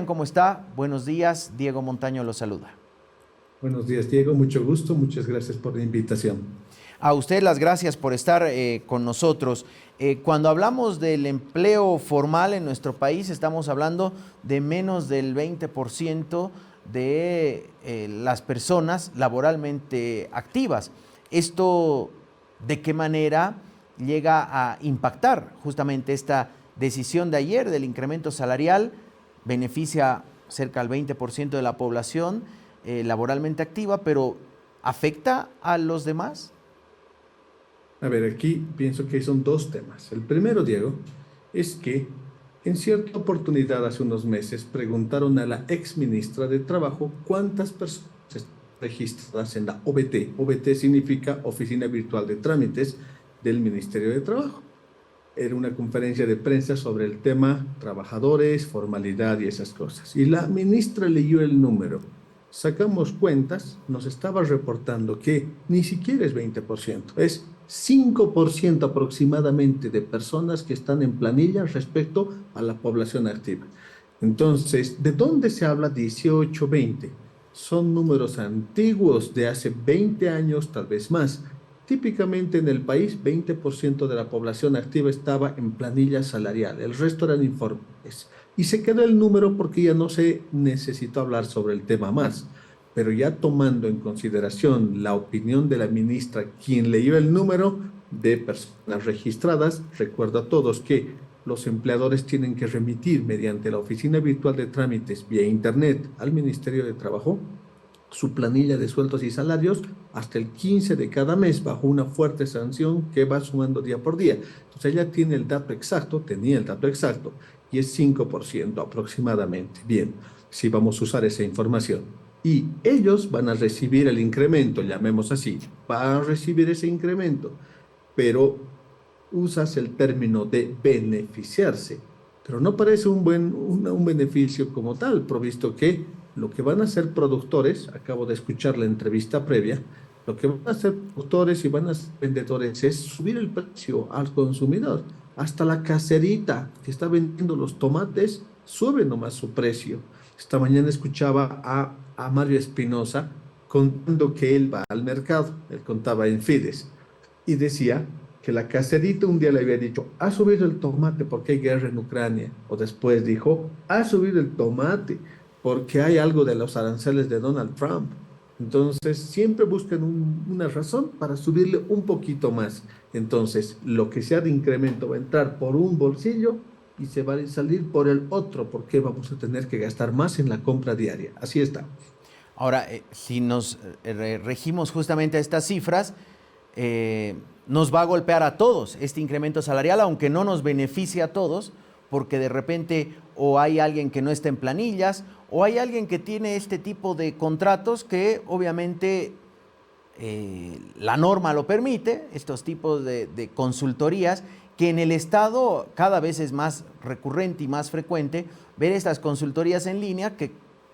¿Cómo está? Buenos días, Diego Montaño lo saluda. Buenos días, Diego. Mucho gusto. Muchas gracias por la invitación. A usted las gracias por estar con nosotros. Cuando hablamos del empleo formal en nuestro país, estamos hablando de menos del 20% de las personas laboralmente activas. ¿Esto de qué manera llega a impactar justamente esta decisión de ayer del incremento salarial? Beneficia cerca del 20% de la población laboralmente activa, pero ¿afecta a los demás? A ver, aquí pienso que son dos temas. El primero, Diego, es que en cierta oportunidad hace unos meses preguntaron a la ex ministra de Trabajo cuántas personas están registradas en la OVT. OVT significa Oficina Virtual de Trámites del Ministerio de Trabajo. Era una conferencia de prensa sobre el tema trabajadores, formalidad y esas cosas. Y la ministra leyó el número. Sacamos cuentas, nos estaba reportando que ni siquiera es 20%, es 5% aproximadamente de personas que están en planilla respecto a la población activa. Entonces, ¿de dónde se habla 18, 20? Son números antiguos de hace 20 años, tal vez más. Típicamente en el país, 20% de la población activa estaba en planilla salarial, el resto eran informales. Y se quedó el número porque ya no se necesitó hablar sobre el tema más. Pero ya tomando en consideración la opinión de la ministra, quien leyó el número de personas registradas, recuerdo a todos que los empleadores tienen que remitir mediante la Oficina Virtual de Trámites vía Internet al Ministerio de Trabajo su planilla de sueldos y salarios hasta el 15 de cada mes bajo una fuerte sanción que va sumando día por día. Entonces ella tiene el dato exacto, tenía el dato exacto, y es 5% aproximadamente. Bien, si vamos a usar esa información. Y ellos van a recibir el incremento, llamemos así, van a recibir ese incremento, pero usas el término de beneficiarse, pero no parece un beneficio como tal, provisto que lo que van a ser productores, acabo de escuchar la entrevista previa, lo que van a hacer productores y van a ser vendedores es subir el precio al consumidor. Hasta la caserita que está vendiendo los tomates sube nomás su precio. Esta mañana escuchaba a Mario Espinosa contando que él va al mercado, él contaba en Fides y decía que la caserita un día le había dicho, ha subido el tomate porque hay guerra en Ucrania. O después dijo, ha subido el tomate porque hay algo de los aranceles de Donald Trump. Entonces, siempre buscan una razón para subirle un poquito más. Entonces, lo que sea de incremento va a entrar por un bolsillo y se va a salir por el otro, porque vamos a tener que gastar más en la compra diaria. Así está. Ahora, si nos regimos justamente a estas cifras, nos va a golpear a todos este incremento salarial, aunque no nos beneficie a todos, porque de repente o hay alguien que no está en planillas, o hay alguien que tiene este tipo de contratos que obviamente la norma lo permite, estos tipos de consultorías, que en el Estado cada vez es más recurrente y más frecuente ver estas consultorías en línea que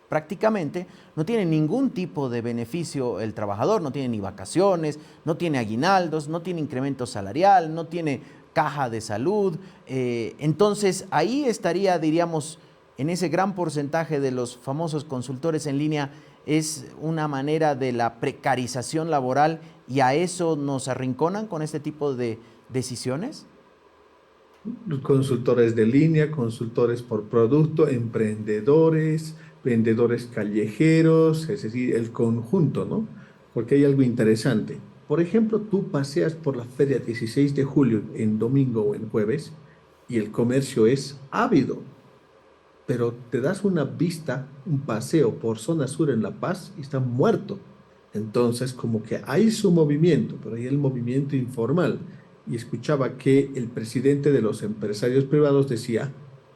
prácticamente no tienen ningún tipo de beneficio el trabajador, no tiene ni vacaciones, no tiene aguinaldos, no tiene incremento salarial, no tiene caja de salud. Entonces ahí estaría, diríamos, en ese gran porcentaje de los famosos consultores en línea, es una manera de la precarización laboral y a eso nos arrinconan con este tipo de decisiones. Consultores de línea, consultores por producto, emprendedores, vendedores callejeros, es decir, el conjunto, ¿no? Porque hay algo interesante. Por ejemplo, tú paseas por la feria 16 de julio en domingo o en jueves y el comercio es ávido, pero te das una vista, un paseo por zona sur en La Paz y está muerto. Entonces, como que hay su movimiento, pero hay el movimiento informal. Y escuchaba que el presidente de los empresarios privados decía,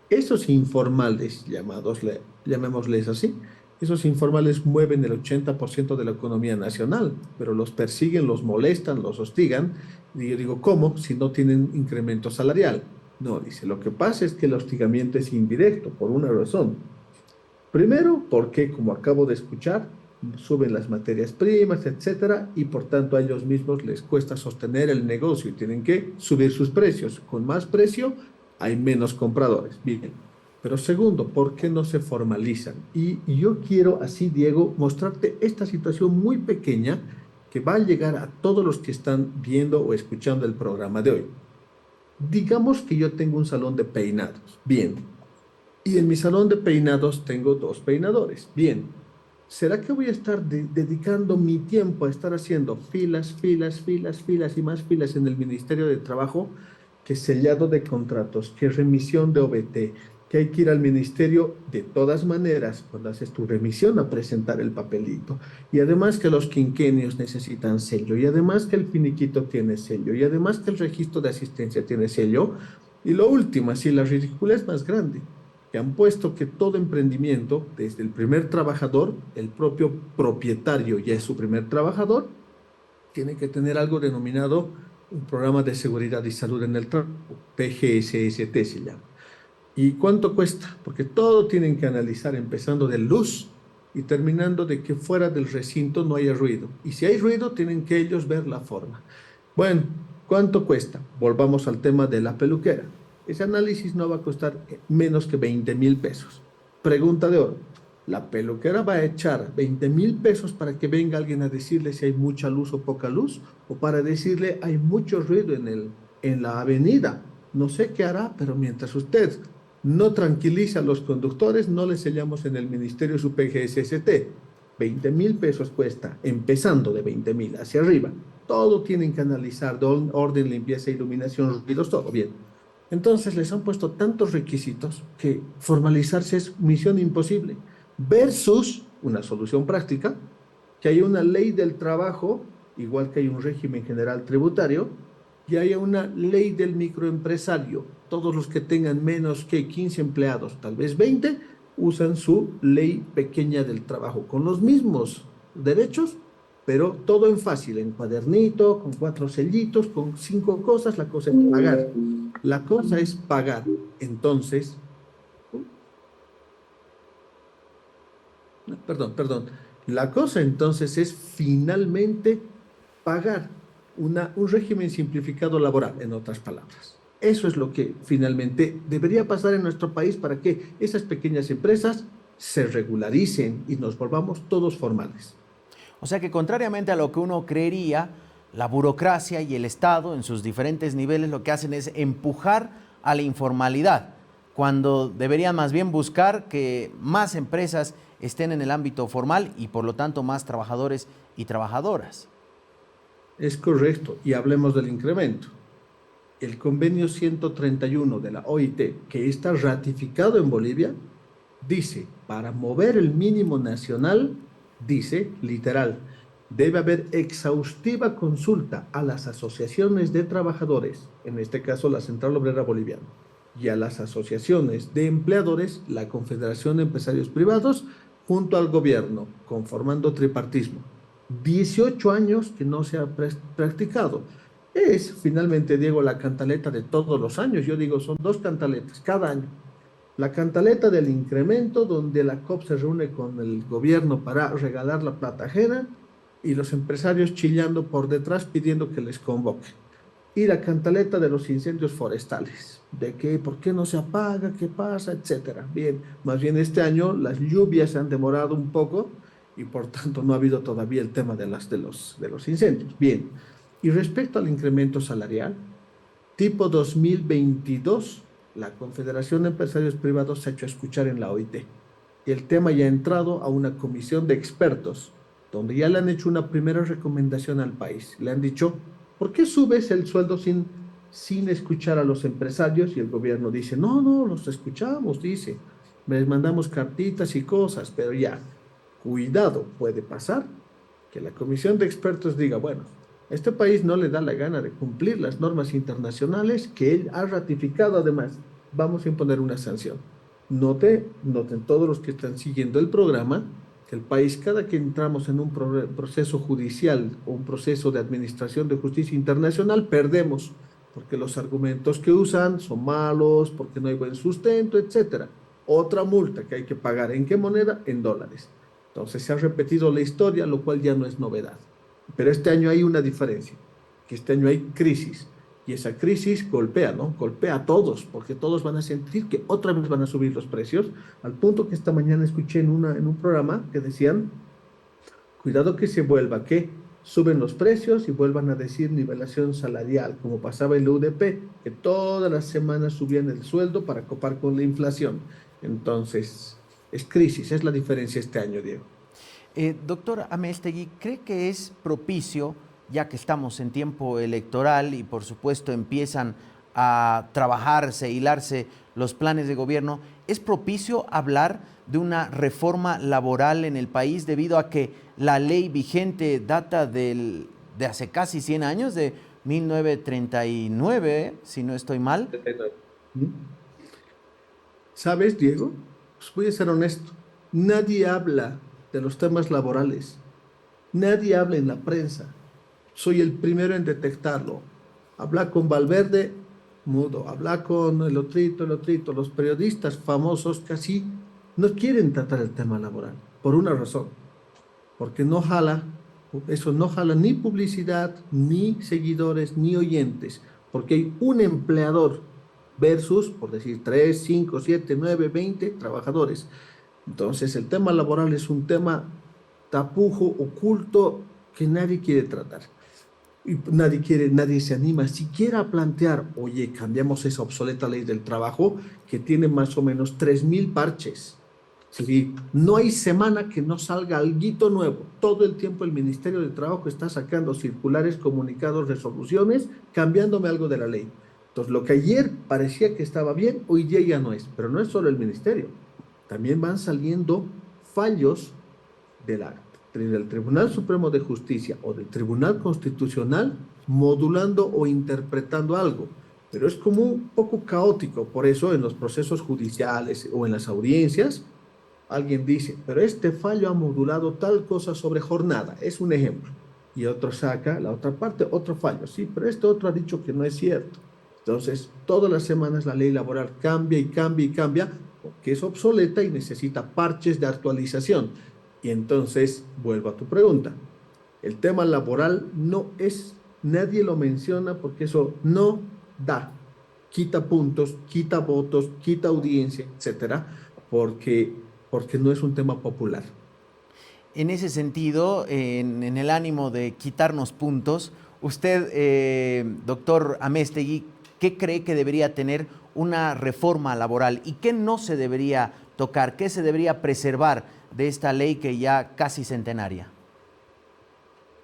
esos informales, llamémosles así, esos informales mueven el 80% de la economía nacional, pero los persiguen, los molestan, los hostigan. Y yo digo, ¿cómo? Si no tienen incremento salarial. No, dice, lo que pasa es que el hostigamiento es indirecto por una razón. Primero, porque, como acabo de escuchar, suben las materias primas, etcétera, y por tanto a ellos mismos les cuesta sostener el negocio y tienen que subir sus precios. Con más precio hay menos compradores. Bien. Pero segundo, ¿por qué no se formalizan? Y yo quiero así, Diego, mostrarte esta situación muy pequeña que va a llegar a todos los que están viendo o escuchando el programa de hoy. Digamos que yo tengo un salón de peinados. Bien. Y en mi salón de peinados tengo dos peinadores. Bien. ¿Será que voy a estar dedicando mi tiempo a estar haciendo filas, filas, filas, filas y más filas en el Ministerio de Trabajo, que sellado de contratos, que remisión de OBT, que hay que ir al ministerio de todas maneras cuando haces tu remisión a presentar el papelito? Y además que los quinquenios necesitan sello, y además que el finiquito tiene sello, y además que el registro de asistencia tiene sello. Y lo último, así la ridiculez más grande, que han puesto que todo emprendimiento, desde el primer trabajador, el propio propietario ya es su primer trabajador, tiene que tener algo denominado un programa de seguridad y salud en el trabajo, PGSST se llama. ¿Y cuánto cuesta? Porque todo tienen que analizar, empezando de luz y terminando de que fuera del recinto no haya ruido. Y si hay ruido, tienen que ellos ver la forma. Bueno, ¿cuánto cuesta? Volvamos al tema de la peluquera. Ese análisis no va a costar menos que 20.000 pesos. Pregunta de oro. ¿La peluquera va a echar 20.000 pesos para que venga alguien a decirle si hay mucha luz o poca luz? ¿O para decirle hay mucho ruido en la avenida? No sé qué hará, pero mientras usted no tranquiliza a los conductores, no les sellamos en el ministerio su PGSST. 20.000 pesos cuesta, empezando de 20.000 hacia arriba. Todo tienen que analizar, orden, limpieza, iluminación, ruidos, todo bien. Entonces les han puesto tantos requisitos que formalizarse es misión imposible. Versus una solución práctica, que haya una ley del trabajo, igual que hay un régimen general tributario, y haya una ley del microempresario. Todos los que tengan menos que 15 empleados, tal vez 20, usan su ley pequeña del trabajo, con los mismos derechos, pero todo en fácil, en cuadernito, con 4 sellitos, con 5 cosas. La cosa es pagar. La cosa es pagar. Entonces, perdón. La cosa entonces es finalmente pagar un régimen simplificado laboral, en otras palabras. Eso es lo que finalmente debería pasar en nuestro país para que esas pequeñas empresas se regularicen y nos volvamos todos formales. O sea que contrariamente a lo que uno creería, la burocracia y el Estado en sus diferentes niveles lo que hacen es empujar a la informalidad, cuando deberían más bien buscar que más empresas estén en el ámbito formal y por lo tanto más trabajadores y trabajadoras. Es correcto, y hablemos del incremento. El convenio 131 de la OIT, que está ratificado en Bolivia, dice, para mover el mínimo nacional, dice literal, debe haber exhaustiva consulta a las asociaciones de trabajadores, en este caso la Central Obrera Boliviana, y a las asociaciones de empleadores, la Confederación de Empresarios Privados, junto al gobierno, conformando tripartismo. 18 años que no se ha practicado. Es finalmente, Diego, la cantaleta de todos los años. Yo digo, son dos cantaletas cada año. La cantaleta del incremento, donde la COP se reúne con el gobierno para regalar la plata ajena y los empresarios chillando por detrás pidiendo que les convoque. Y la cantaleta de los incendios forestales, de que por qué no se apaga, qué pasa, etcétera. Bien, más bien este año las lluvias se han demorado un poco y por tanto no ha habido todavía el tema de los incendios. Bien, y respecto al incremento salarial, tipo 2022, la Confederación de Empresarios Privados se ha hecho escuchar en la OIT. Y el tema ya ha entrado a una comisión de expertos, donde ya le han hecho una primera recomendación al país. Le han dicho, ¿por qué subes el sueldo sin escuchar a los empresarios? Y el gobierno dice, no, no, los escuchamos, dice. Les mandamos cartitas y cosas, pero ya, cuidado, puede pasar que la comisión de expertos diga, bueno, este país no le da la gana de cumplir las normas internacionales que él ha ratificado. Además, vamos a imponer una sanción. Noten todos los que están siguiendo el programa que el país, cada que entramos en un proceso judicial o un proceso de administración de justicia internacional, perdemos, porque los argumentos que usan son malos, porque no hay buen sustento, etcétera. Otra multa que hay que pagar, ¿en qué moneda? En dólares. Entonces se ha repetido la historia, lo cual ya no es novedad. Pero este año hay una diferencia, que este año hay crisis. Y esa crisis golpea, ¿no? Golpea a todos, porque todos van a sentir que otra vez van a subir los precios, al punto que esta mañana escuché en un programa que decían, cuidado que se vuelva, que suben los precios y vuelvan a decir nivelación salarial, como pasaba en la UDP, que todas las semanas subían el sueldo para copar con la inflación. Entonces, es crisis, es la diferencia este año, Diego. Doctor Améztegui, ¿cree que es propicio, ya que estamos en tiempo electoral y por supuesto empiezan a trabajarse, hilarse los planes de gobierno, es propicio hablar de una reforma laboral en el país debido a que la ley vigente data de hace casi 100 años, de 1939, si no estoy mal? ¿Sabes, Diego? Pues voy a ser honesto. Nadie habla de los temas laborales. Nadie habla en la prensa. Soy el primero en detectarlo. Habla con Valverde, mudo. Habla con el otrito. Los periodistas famosos casi no quieren tratar el tema laboral, por una razón, porque no jala, eso no jala ni publicidad, ni seguidores, ni oyentes, porque hay un empleador versus, por decir, 3, 5, 7, 9, 20 trabajadores. Entonces, el tema laboral es un tema tapujo, oculto, que nadie quiere tratar. Y nadie quiere, nadie se anima siquiera a plantear, oye, cambiamos esa obsoleta ley del trabajo que tiene más o menos 3,000 parches. Sí, no hay semana que no salga algo nuevo. Todo el tiempo el Ministerio de Trabajo está sacando circulares, comunicados, resoluciones, cambiándome algo de la ley. Entonces, lo que ayer parecía que estaba bien, hoy día ya no es. Pero no es solo el Ministerio. También van saliendo fallos del Tribunal Supremo de Justicia o del Tribunal Constitucional modulando o interpretando algo. Pero es como un poco caótico. Por eso en los procesos judiciales o en las audiencias, alguien dice, pero este fallo ha modulado tal cosa sobre jornada, es un ejemplo. Y otro saca la otra parte, otro fallo, sí, pero este otro ha dicho que no es cierto. Entonces, todas las semanas la ley laboral cambia y cambia y cambia, porque es obsoleta y necesita parches de actualización. Y entonces, vuelvo a tu pregunta. El tema laboral no es, nadie lo menciona porque eso no da. Quita puntos, quita votos, quita audiencia, etcétera, porque no es un tema popular. En ese sentido, en el ánimo de quitarnos puntos, usted, doctor Améztegui, ¿qué cree que debería tener una reforma laboral y qué no se debería tocar, qué se debería preservar de esta ley que ya casi centenaria?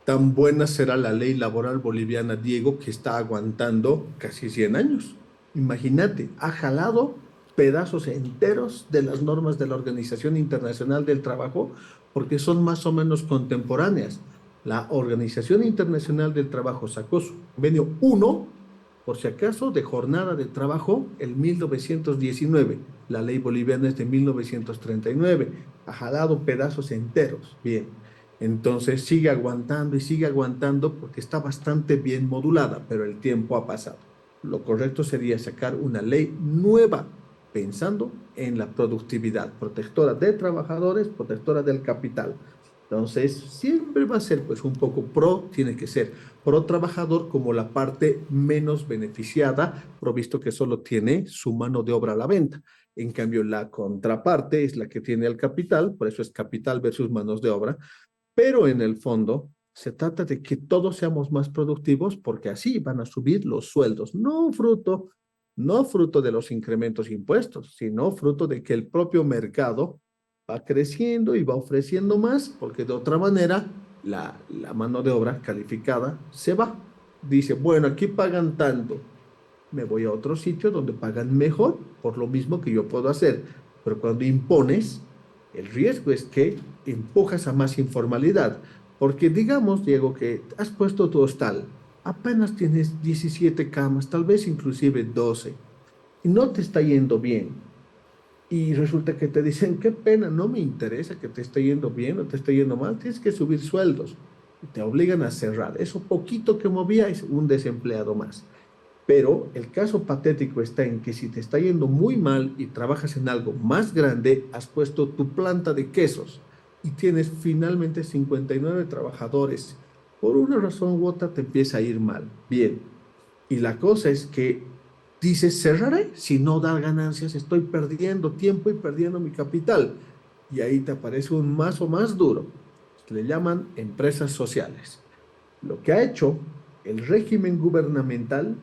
Tan buena será la ley laboral boliviana, Diego, que está aguantando casi 100 años. Imagínate, ha jalado pedazos enteros de las normas de la Organización Internacional del Trabajo porque son más o menos contemporáneas. La Organización Internacional del Trabajo sacó su convenio 1, por si acaso, de jornada de trabajo en 1919. La ley boliviana es de 1939. Ha jalado pedazos enteros. Bien. Entonces sigue aguantando porque está bastante bien modulada, pero el tiempo ha pasado. Lo correcto sería sacar una ley nueva, pensando en la productividad, protectora de trabajadores, protectora del capital. Entonces, siempre va a ser pues un poco pro, tiene que ser pro trabajador como la parte menos beneficiada, provisto que solo tiene su mano de obra a la venta. En cambio, la contraparte es la que tiene el capital, por eso es capital versus manos de obra, pero en el fondo se trata de que todos seamos más productivos porque así van a subir los sueldos, no fruto de los incrementos impuestos, sino fruto de que el propio mercado va creciendo y va ofreciendo más, porque de otra manera la mano de obra calificada se va. Dice, bueno, aquí pagan tanto, me voy a otro sitio donde pagan mejor por lo mismo que yo puedo hacer. Pero cuando impones, el riesgo es que empujas a más informalidad. Porque digamos, Diego, que has puesto tu hostal, apenas tienes 17 camas, tal vez inclusive 12, y no te está yendo bien. Y resulta que te dicen, qué pena, no me interesa que te esté yendo bien o te esté yendo mal, tienes que subir sueldos. Y te obligan a cerrar. Eso poquito que movía es un desempleado más. Pero el caso patético está en que si te está yendo muy mal y trabajas en algo más grande, has puesto tu planta de quesos y tienes finalmente 59 trabajadores. Por una razón u otra te empieza a ir mal. Bien, Y la cosa es que dices, cerraré, si no da ganancias, estoy perdiendo tiempo y perdiendo mi capital. Y ahí te aparece un más o más duro. Le llaman empresas sociales. Lo que ha hecho el régimen gubernamental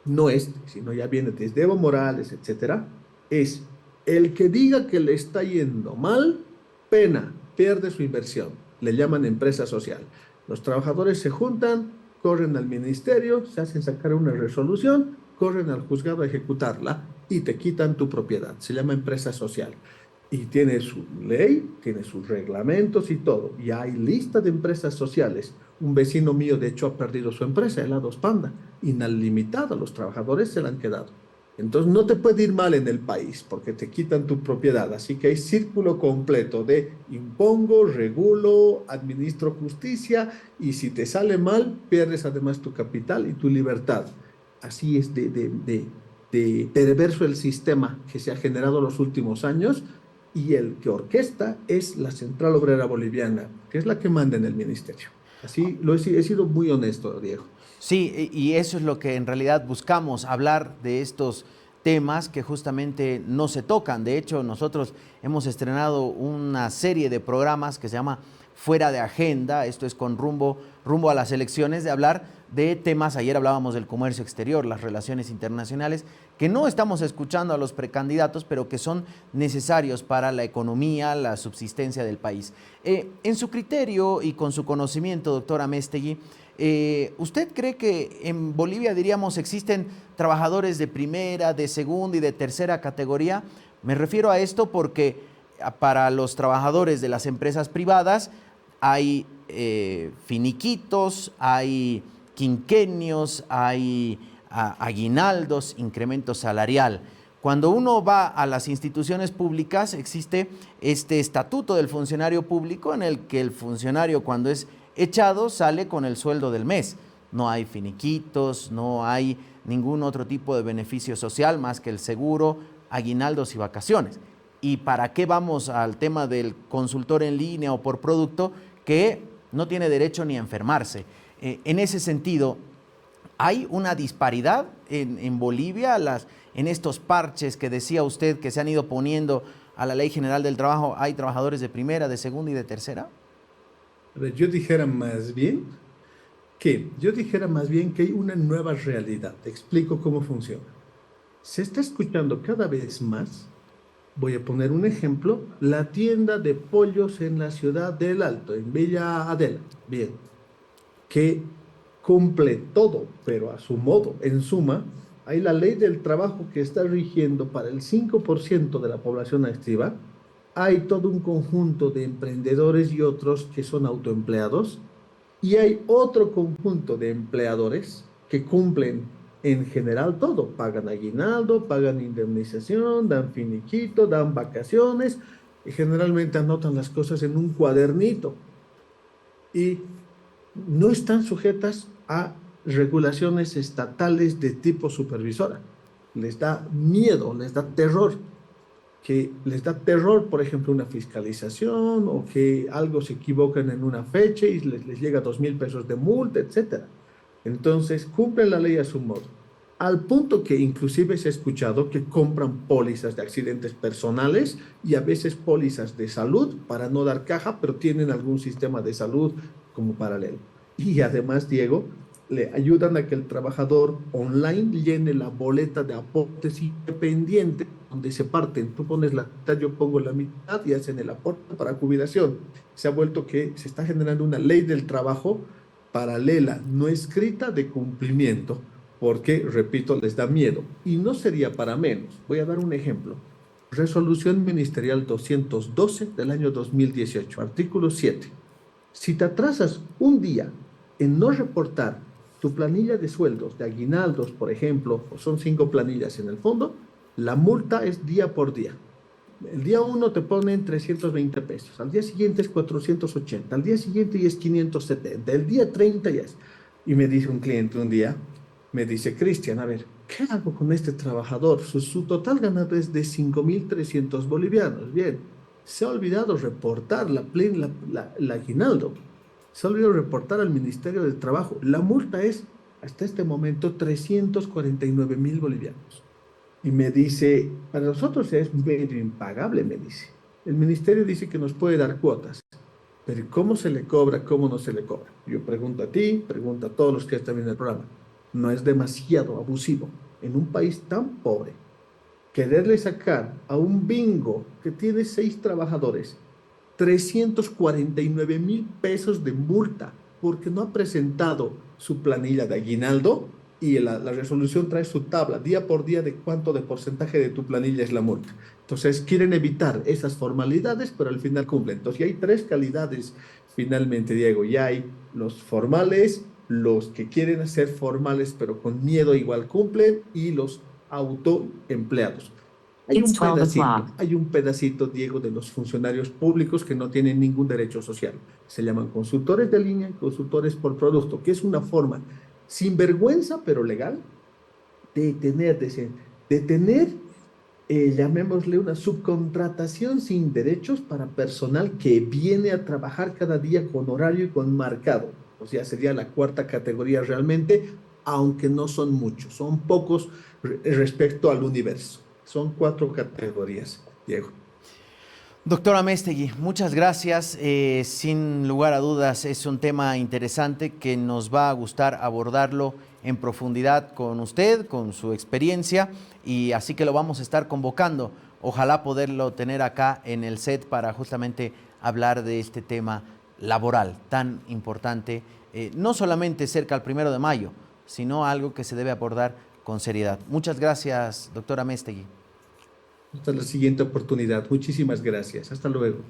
no este, sino ya viene desde Evo Morales, etcétera, es el que diga que le está yendo mal, pena, pierde su inversión. Le llaman empresa social. Los trabajadores se juntan, corren al ministerio, se hacen sacar una resolución, corren al juzgado a ejecutarla y te quitan tu propiedad. Se llama empresa social. Y tiene su ley, tiene sus reglamentos y todo. Y hay lista de empresas sociales. Un vecino mío, de hecho, ha perdido su empresa, Helados Panda, inalimitado. Los trabajadores se la han quedado. Entonces, no te puede ir mal en el país porque te quitan tu propiedad. Así que hay círculo completo de impongo, regulo, administro justicia y si te sale mal, pierdes además tu capital y tu libertad. Así es de perverso el sistema que se ha generado los últimos años y el que orquesta es la Central Obrera Boliviana, que es la que manda en el ministerio. Así he sido muy honesto, Diego. Sí, y eso es lo que en realidad buscamos, hablar de estos temas que justamente no se tocan. De hecho, nosotros hemos estrenado una serie de programas que se llama Fuera de Agenda, esto es con rumbo a las elecciones, de hablar de temas, ayer hablábamos del comercio exterior, las relaciones internacionales, que no estamos escuchando a los precandidatos, pero que son necesarios para la economía, la subsistencia del país. En su criterio y con su conocimiento, doctora Améztegui, ¿usted cree que en Bolivia, diríamos, existen trabajadores de primera, de segunda y de tercera categoría? Me refiero a esto porque para los trabajadores de las empresas privadas hay finiquitos, hay quinquenios, hay aguinaldos, incremento salarial. Cuando uno va a las instituciones públicas, existe este estatuto del funcionario público en el que el funcionario, cuando es echado, sale con el sueldo del mes. No hay finiquitos, no hay ningún otro tipo de beneficio social más que el seguro, aguinaldos y vacaciones. ¿Y para qué vamos al tema del consultor en línea o por producto que no tiene derecho ni a enfermarse? En ese sentido, ¿hay una disparidad en Bolivia en estos parches que decía usted que se han ido poniendo a la Ley General del Trabajo? ¿Hay trabajadores de primera, de segunda y de tercera? A ver, yo dijera más bien que hay una nueva realidad. Te explico cómo funciona. Se está escuchando cada vez más, voy a poner un ejemplo, la tienda de pollos en la ciudad del Alto, en Villa Adela. Bien, que cumple todo, pero a su modo. En suma, hay la ley del trabajo que está rigiendo para el 5% de la población activa. Hay todo un conjunto de emprendedores y otros que son autoempleados. Y hay otro conjunto de empleadores que cumplen en general todo. Pagan aguinaldo, pagan indemnización, dan finiquito, dan vacaciones. Y generalmente anotan las cosas en un cuadernito. Y no están sujetas a regulaciones estatales de tipo supervisora. Les da miedo, les da terror, por ejemplo, una fiscalización o que algo se equivocan en una fecha y les llega 2.000 pesos de multa, etcétera. Entonces, cumplen la ley a su modo. Al punto que inclusive se ha escuchado que compran pólizas de accidentes personales y a veces pólizas de salud para no dar caja, pero tienen algún sistema de salud como paralelo. Y además, Diego, le ayudan a que el trabajador online llene la boleta de aportes independientes, donde se parten. Tú pones la mitad, yo pongo la mitad y hacen el aporte para jubilación. Se ha vuelto que se está generando una ley del trabajo paralela, no escrita, de cumplimiento, porque, repito, les da miedo. Y no sería para menos. Voy a dar un ejemplo. Resolución Ministerial 212 del año 2018, artículo 7. Si te atrasas un día en no reportar tu planilla de sueldos, de aguinaldos, por ejemplo, o son 5 planillas en el fondo, la multa es día por día. El día uno te ponen 320 pesos, al día siguiente es 480, al día siguiente ya es 570, el día 30 ya es. Y me dice un cliente un día, me dice, Cristian, a ver, ¿qué hago con este trabajador? Su total ganado es de 5.300 bolivianos. Bien, se ha olvidado reportar la aguinaldo, se ha olvidado reportar al Ministerio del Trabajo. La multa es hasta este momento 349.000 bolivianos. Y me dice, para nosotros es medio impagable, me dice. El ministerio dice que nos puede dar cuotas, pero ¿cómo se le cobra? ¿Cómo no se le cobra? Yo pregunto a ti, pregunto a todos los que están viendo el programa. ¿No es demasiado abusivo en un país tan pobre quererle sacar a un bingo que tiene 6 trabajadores 349.000 pesos de multa porque no ha presentado su planilla de aguinaldo y la resolución trae su tabla día por día de cuánto de porcentaje de tu planilla es la multa? Entonces quieren evitar esas formalidades, pero al final cumplen. Entonces ya hay tres calidades finalmente, Diego. Ya hay los formales, los que quieren hacer formales pero con miedo igual cumplen, y los autoempleados. Hay un pedacito, Diego, de los funcionarios públicos que no tienen ningún derecho social. Se llaman consultores de línea y consultores por producto, que es una forma sin vergüenza, pero legal, de tener, llamémosle una subcontratación sin derechos para personal que viene a trabajar cada día con horario y con marcado. O sea, sería la cuarta categoría realmente, aunque no son muchos, son pocos respecto al universo. Son 4 categorías, Diego. Doctor Améztegui, muchas gracias. Sin lugar a dudas es un tema interesante que nos va a gustar abordarlo en profundidad con usted, con su experiencia, y así que lo vamos a estar convocando. Ojalá poderlo tener acá en el set para justamente hablar de este tema laboral tan importante, no solamente cerca al 1 de mayo, sino algo que se debe abordar con seriedad. Muchas gracias, doctor Améztegui. Hasta la siguiente oportunidad. Muchísimas gracias. Hasta luego.